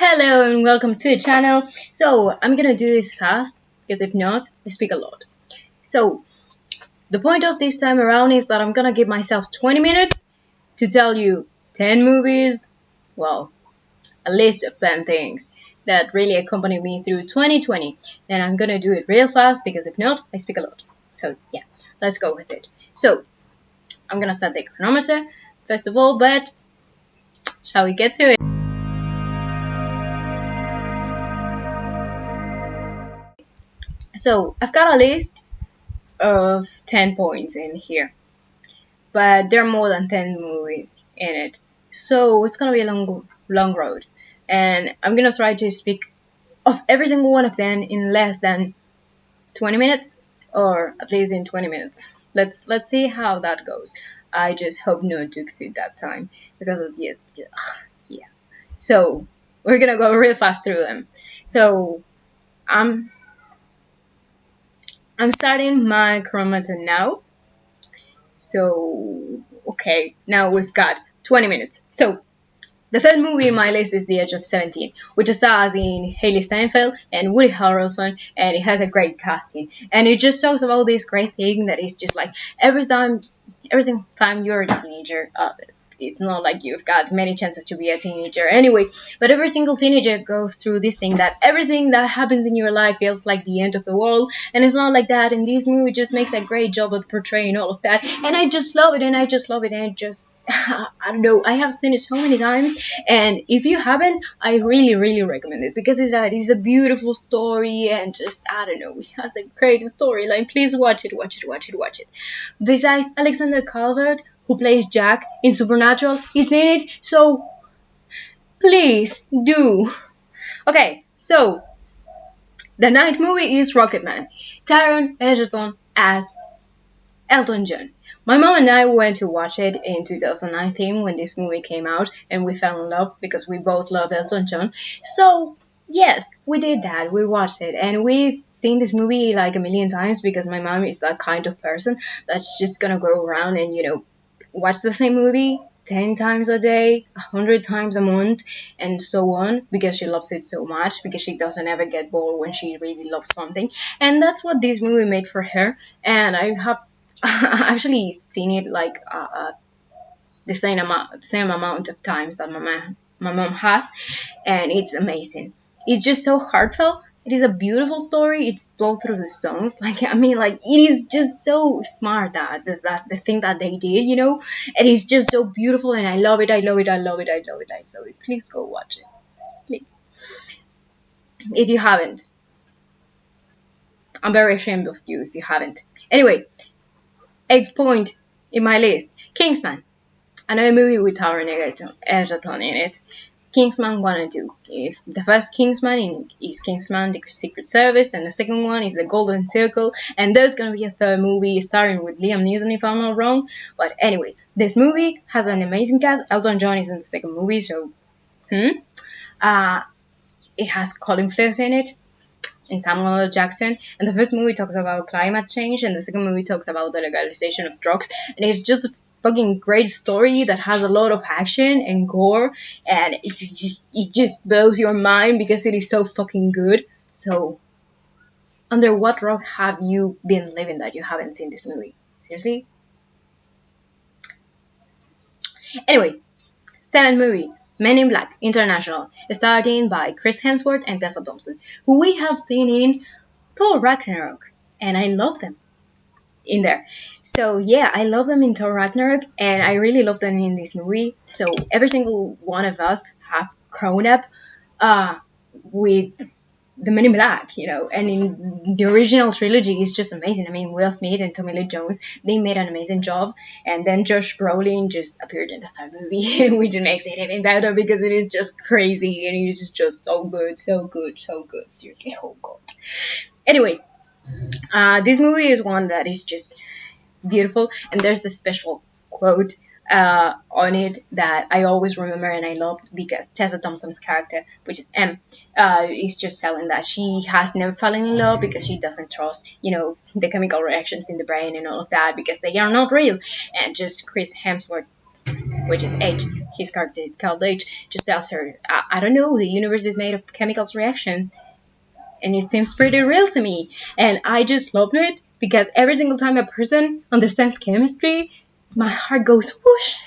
Hello and welcome to the channel. So I'm gonna do this fast because if not, I speak a lot. So the point of this time around is that I'm gonna give myself 20 minutes to tell you 10 movies, well, a list of 10 things that really accompanied me through 2020. And I'm gonna do it real fast because if not, I speak a lot. So yeah, let's go with it. So I'm gonna set the chronometer first of all, but shall we get to it? So I've got a list of 10 points in here, but there are more than 10 movies in it, so it's gonna be a long road, and I'm gonna try to speak of every single one of them in less than 20 minutes, or at least in 20 minutes. Let's see how that goes. I just hope not to exceed that time because of this. Yeah, so we're gonna go real fast through them. So I'm starting my chronometer now. So, okay, now we've got 20 minutes. So, the third movie in my list is The Age of 17, which stars in Haley Steinfeld and Woody Harrelson, and it has a great casting. And it just talks about this great thing that is just like every single time you're a teenager, it's not like you've got many chances to be a teenager anyway, but every single teenager goes through this thing that everything that happens in your life feels like the end of the world, and it's not like that, and this movie just makes a great job at portraying all of that, and I just love it, and I just I don't know, I have seen it so many times, and if you haven't, I really recommend it, because it's a beautiful story, and just, I don't know, it has a great storyline. Please watch it. Besides, Alexander Calvert, who plays Jack in Supernatural, is in it, so please do. Okay, so the ninth movie is Rocketman. Taron Egerton as Elton John. My mom and I went to watch it in 2019 when this movie came out, and we fell in love because we both love Elton John. So yes, we did that. We watched it, and we've seen this movie like a million times because my mom is that kind of person that's just gonna go around and watch the same movie 10 times a day, 100 times a month, and so on, because she loves it so much, because she doesn't ever get bored when she really loves something. And that's what this movie made for her. And I have actually seen it like the same amount of times that my mom has, and it's amazing. It's just so heartfelt. It is a beautiful story. It's told through the songs. It is just so smart that the thing that they did, and it's just so beautiful, and I love it. Please go watch it, please. If you haven't, I'm very ashamed of you if you haven't. Anyway, 8th point in my list, Kingsman. Another movie with Taron Egerton in it. Kingsman 1 and 2. If the first Kingsman is Kingsman The Secret Service, and the second one is The Golden Circle, and there's gonna be a third movie starring with Liam Neeson if I'm not wrong. But anyway, this movie has an amazing cast. Elton John is in the second movie, so it has Colin Firth in it and Samuel L. Jackson. And the first movie talks about climate change, and the second movie talks about the legalization of drugs, and it's just a fucking great story that has a lot of action and gore, and it just blows your mind because it is so fucking good. So, under what rock have you been living that you haven't seen this movie? Seriously? Anyway, 7th movie, Men in Black International, starting by Chris Hemsworth and Tessa Thompson, who we have seen in Thor Ragnarok, and I love them in there. So yeah, I love them in Thor Ragnarok, and I really love them in this movie. So every single one of us have grown up with the Men in Black, and in the original trilogy is just amazing. I mean, Will Smith and Tommy Lee Jones, they made an amazing job, and then Josh Brolin just appeared in the third movie, which makes it even better because it is just crazy, and it is just so good. Seriously, oh god. Anyway, this movie is one that is just beautiful, and there's a special quote on it that I always remember and I love, because Tessa Thompson's character, which is M, is just telling that she has never fallen in love because she doesn't trust, the chemical reactions in the brain and all of that, because they are not real. And just Chris Hemsworth which is H. His character is called H. Just tells her, I don't know, the universe is made of chemicals reactions, and it seems pretty real to me. And I just love it because every single time a person understands chemistry, my heart goes whoosh.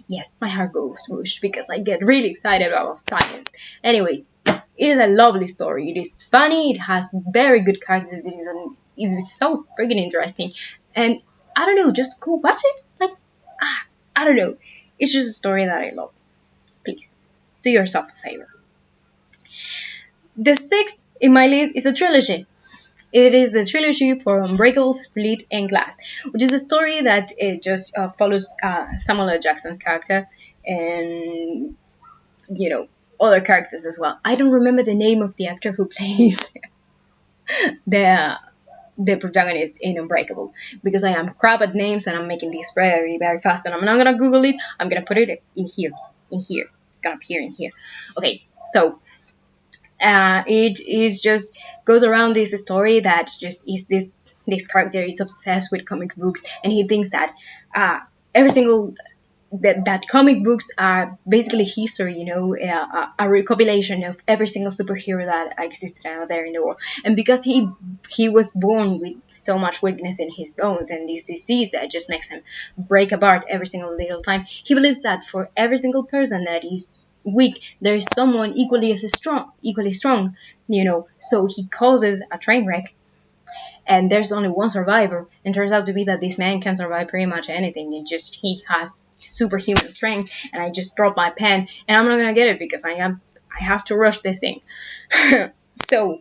Yes, my heart goes whoosh because I get really excited about science. Anyway, it is a lovely story. It is funny. It has very good characters. It is so freaking interesting. And I don't know, just go watch it. Like, I don't know. It's just a story that I love. Please, do yourself a favor. The sixth in my list is a trilogy. It is the trilogy for Unbreakable, Split, and Glass, which is a story that it just follows Samuel L. Jackson's character and, other characters as well. I don't remember the name of the actor who plays the protagonist in Unbreakable because I am crap at names and I'm making this very, very fast and I'm not going to Google it. I'm going to put it in here. It's going to appear in here. Okay, so it is just goes around this story that just is this character is obsessed with comic books and he thinks that every single that comic books are basically history, a recompilation of every single superhero that existed out there in the world. And because he was born with so much weakness in his bones and this disease that just makes him break apart every single little time, he believes that for every single person that is weak, there is someone equally strong, So he causes a train wreck and there's only one survivor, and turns out to be that this man can survive pretty much anything. He has superhuman strength, and I just dropped my pen, and I'm not gonna get it because I have to rush this thing. So,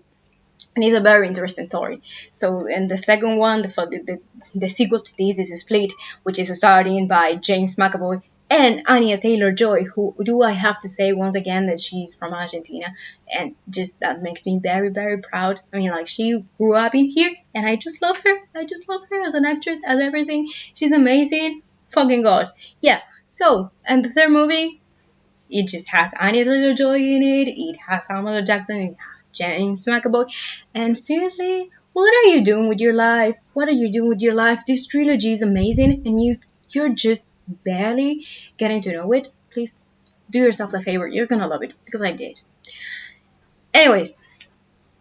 and it's a very interesting story. So, and the second one, the sequel to this is Split, which is starred in by James McAvoy and Anya Taylor-Joy, who do I have to say once again that she's from Argentina, and just that makes me very, very proud. I mean, like, she grew up in here, and I just love her. I just love her as an actress, as everything. She's amazing. Fucking God. Yeah. So, and the third movie, it just has Anya Taylor-Joy in it. It has Samuel L. Jackson. It has James McAvoy. And seriously, what are you doing with your life? What are you doing with your life? This trilogy is amazing, and you're just barely getting to know it. Please do yourself a favor. You're gonna love it because I did. Anyways,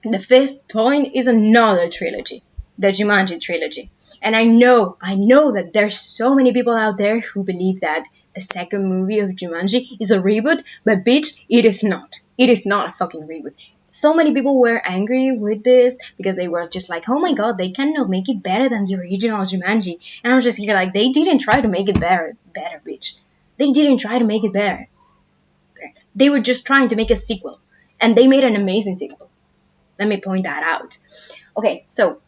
the fifth point is another trilogy, the Jumanji trilogy. And I know that there's so many people out there who believe that the second movie of Jumanji is a reboot, but bitch, it is not. It is not a fucking reboot. So many people were angry with this because they were just like, oh my god, they cannot make it better than the original Jumanji. And I'm just here like, they didn't try to make it better, bitch. They didn't try to make it better. They were just trying to make a sequel. And they made an amazing sequel. Let me point that out. Okay, so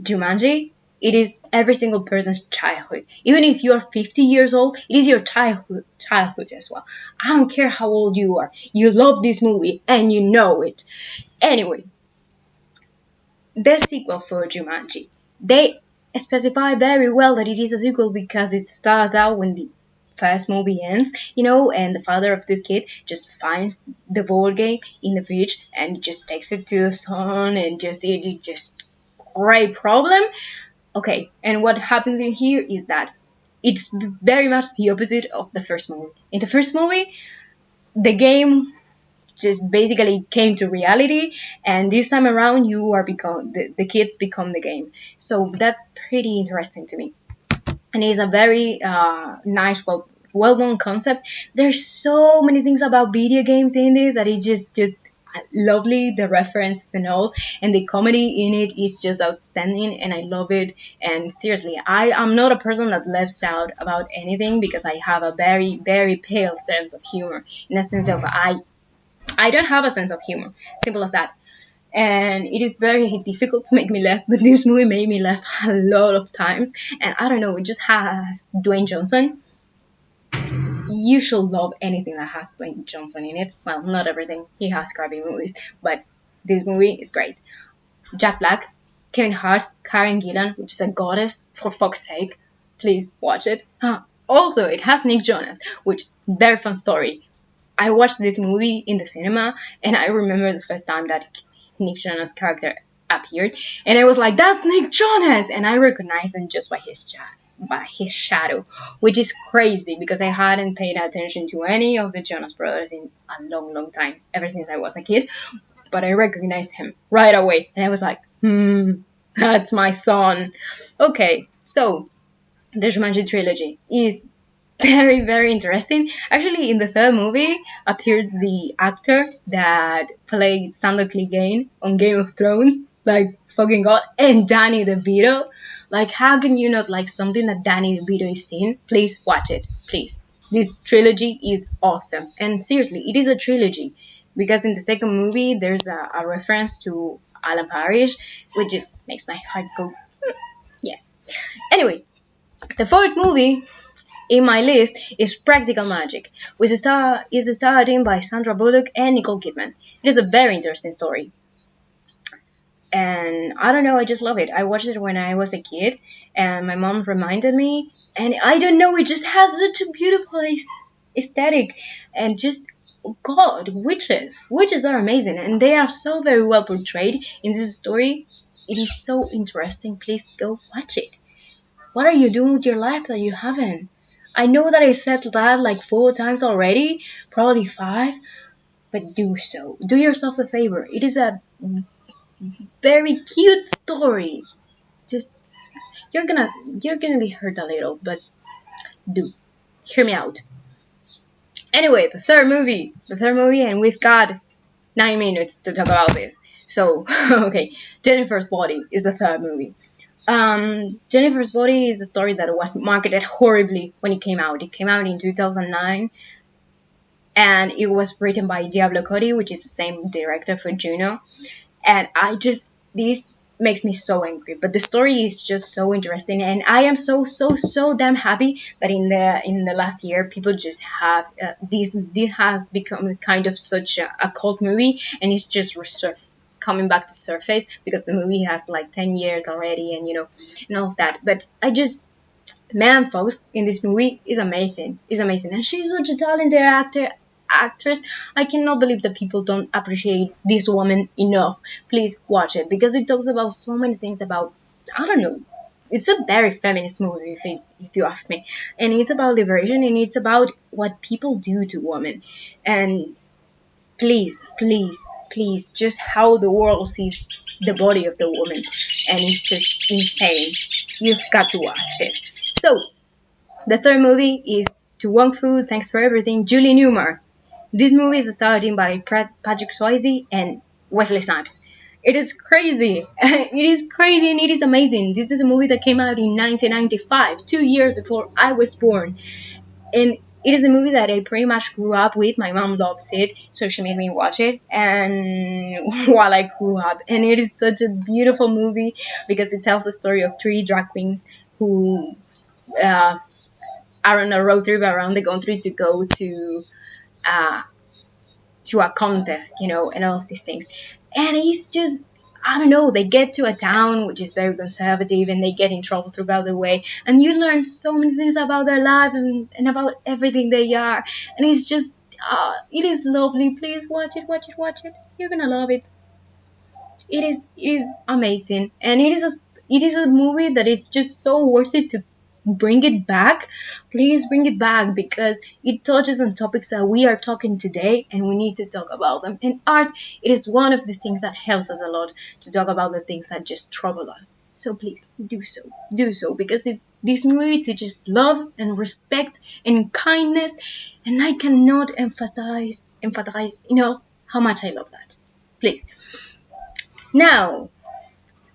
Jumanji, it is every single person's childhood. Even if you are 50 years old, it is your childhood as well. I don't care how old you are. You love this movie and you know it. Anyway, the sequel for Jumanji, they specify very well that it is a sequel because it starts out when the first movie ends, and the father of this kid just finds the board game in the beach and just takes it to the son and it just great problem. Okay, and what happens in here is that it's very much the opposite of the first movie. In the first movie, the game just basically came to reality, and this time around, the kids become the game. So that's pretty interesting to me. And it's a very nice, well-known concept. There's so many things about video games in this that it's just lovely, the references and all, and the comedy in it is just outstanding, and I love it. And seriously, I'm not a person that lets out about anything because I have a very, very pale sense of humor, in a sense of I don't have a sense of humor, simple as that. And it is very difficult to make me laugh, but this movie made me laugh a lot of times. And I don't know, it just has Dwayne Johnson. You should love anything that has Dwayne Johnson in it. Well, not everything. He has crappy movies, but this movie is great. Jack Black, Kevin Hart, Karen Gillan, which is a goddess, for fuck's sake. Please watch it. Also, it has Nick Jonas, which, very fun story. I watched this movie in the cinema, and I remember the first time that Nick Jonas' character appeared, and I was like, that's Nick Jonas! And I recognized him just by his by his shadow, which is crazy because I hadn't paid attention to any of the Jonas Brothers in a long, long time, ever since I was a kid. But I recognized him right away, and I was like, that's my son. Okay, so the Jumanji trilogy is very, very interesting. Actually, in the third movie appears the actor that played Sandor Clegane on Game of Thrones, like fucking god, and Danny DeVito. Like, how can you not like something that Danny DeVito is in? Please watch it, please. This trilogy is awesome, and seriously, it is a trilogy because in the second movie there's a reference to Alan Parrish, which just makes my heart go. Yes. Anyway, the fourth movie in my list is Practical Magic, which is starred in by Sandra Bullock and Nicole Kidman. It is a very interesting story. And I don't know, I just love it. I watched it when I was a kid, and my mom reminded me, and I don't know, it just has such a beautiful aesthetic, and just, oh God, witches. Witches are amazing, and they are so very well portrayed in this story. It is so interesting. Please go watch it. What are you doing with your life that you haven't? I know that I said that like 4 times already, probably 5, but do so. Do yourself a favor. It is a very cute story. Just you're gonna be hurt a little, but do hear me out. Anyway, the third movie, and we've got 9 minutes to talk about this. So okay, Jennifer's Body is the third movie. Jennifer's Body is a story that was marketed horribly when it came out. It came out in 2009, and it was written by Diablo Cody, which is the same director for Juno. And this makes me so angry. But the story is just so interesting, and I am so damn happy that in the last year people just have this has become kind of such a cult movie, and it's just coming back to surface because the movie has like 10 years already, and and all of that. But Megan Fox in this movie is amazing, and she's such a talented actress. I cannot believe that people don't appreciate this woman enough. Please watch it because it talks about so many things about, I don't know, it's a very feminist movie if you ask me, and it's about liberation, and it's about what people do to women, and please, just how the world sees the body of the woman, and it's just insane. You've got to watch it. So, the third movie is To Wong Fu, Thanks for Everything, Julie Newmar. This movie is starred in by Patrick Swayze and Wesley Snipes. It is crazy. It is crazy, and it is amazing. This is a movie that came out in 1995, 2 years before I was born. And it is a movie that I pretty much grew up with. My mom loves it, so she made me watch it, and while I grew up. And it is such a beautiful movie because it tells the story of 3 drag queens who are on a road trip around the country to go to a contest, and all of these things. And it's just, I don't know, they get to a town which is very conservative, and they get in trouble throughout the way, and you learn so many things about their life and about everything they are, and it's just, it is lovely. Please watch it. You're gonna love it. It is amazing, and it is a movie that is just so worth it to bring it back. Please bring it back because it touches on topics that we are talking today, and we need to talk about them. And art, it is one of the things that helps us a lot to talk about the things that just trouble us. So please do so because this movie teaches love and respect and kindness, and I cannot emphasize enough how much I love that. Please. Now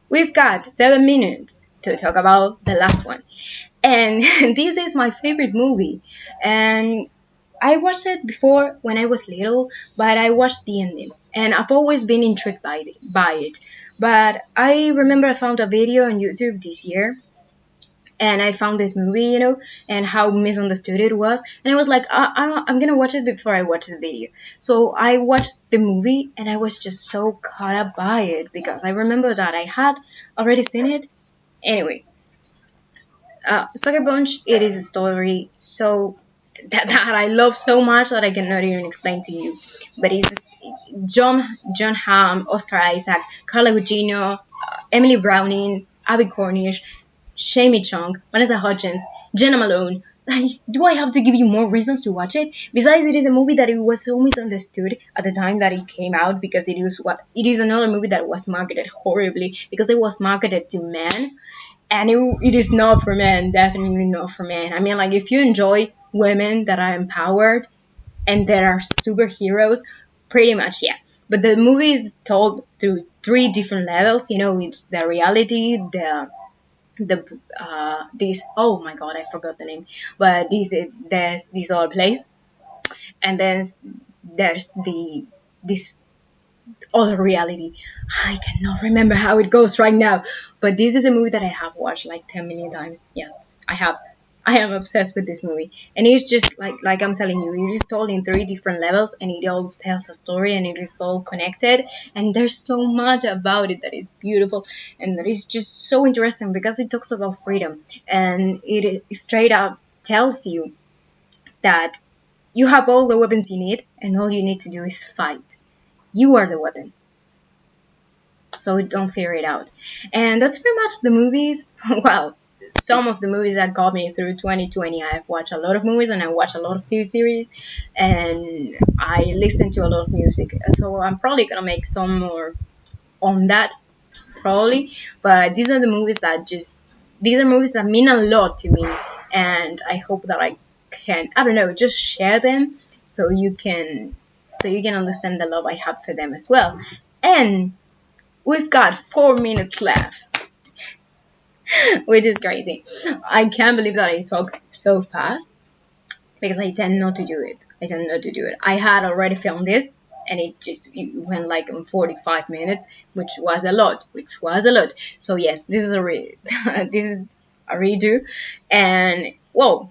we've got 7 minutes to talk about the last one. And this is my favorite movie. And I watched it before when I was little, but I watched the ending. And I've always been intrigued by it. But I remember I found a video on YouTube this year. And I found this movie, and how misunderstood it was. And I was like, I'm going to watch it before I watch the video. So I watched the movie, and I was just so caught up by it because I remember that I had already seen it. Anyway. Sucker Punch, it is a story that I love so much that I cannot even explain to you. But it's John Hamm, Oscar Isaac, Carla Gugino, Emily Browning, Abby Cornish, Jamie Chung, Vanessa Hudgens, Jenna Malone. Like, do I have to give you more reasons to watch it? Besides, it is a movie that it was so misunderstood at the time that it came out because it is another movie that was marketed horribly because it was marketed to men, and it is not for men, definitely not for men. I mean, like, if you enjoy women that are empowered and that are superheroes, pretty much, yeah. But the movie is told through three different levels. It's the reality, this, oh my god, I forgot the name, but there's this other place, and then there's this other reality. I cannot remember how it goes right now, but this is a movie that I have watched like 10 million times. Yes, I have. I am obsessed with this movie, and it's just like I'm telling you, it is told in three different levels, and it all tells a story, and it is all connected, and there's so much about it that is beautiful, and that is just so interesting because it talks about freedom, and it straight up tells you that you have all the weapons you need, and all you need to do is fight. You are the weapon, so don't figure it out. And that's pretty much the movies. Well, some of the movies that got me through 2020. I've watched a lot of movies, and I watch a lot of TV series, and I listen to a lot of music. So I'm probably gonna make some more on that, probably. But these are movies that mean a lot to me, and I hope that I can, I don't know, just share them so you can understand the love I have for them as well. And we've got 4 minutes left, which is crazy. I can't believe that I talk so fast because I tend not to do it. I had already filmed this, and it went like in 45 minutes, which was a lot. So yes, this is this is a redo, and whoa,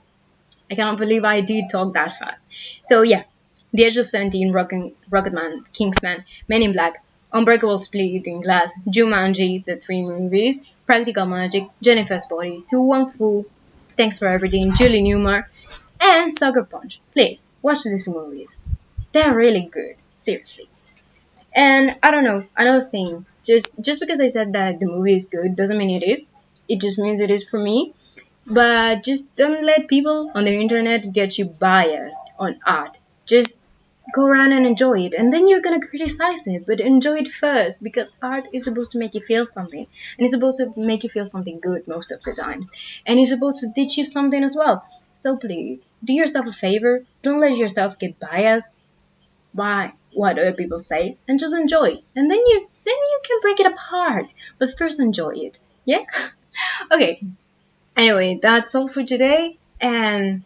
I cannot believe I did talk that fast. So yeah, The Age of 17, Rocketman, Kingsman, Men in Black, Unbreakable, Split in Glass, Jumanji, the three movies, Practical Magic, Jennifer's Body, To Wong Fu, Thanks for Everything, Julie Newmar, and Sucker Punch. Please, watch these movies. They're really good, seriously. And I don't know, another thing, just because I said that the movie is good doesn't mean it is. It just means it is for me. But just don't let people on the internet get you biased on art. Just go around and enjoy it, and then you're gonna criticize it, but enjoy it first, because art is supposed to make you feel something, and it's supposed to make you feel something good most of the times, and it's supposed to teach you something as well. So please, do yourself a favor, don't let yourself get biased by what other people say, and just enjoy it. And then you can break it apart, but first enjoy it. Yeah. Okay. Anyway, that's all for today, and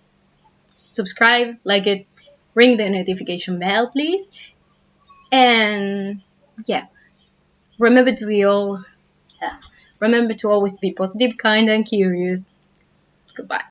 subscribe, like it, ring the notification bell, please, and yeah, remember to be all, remember to always be positive, kind, and curious. Goodbye.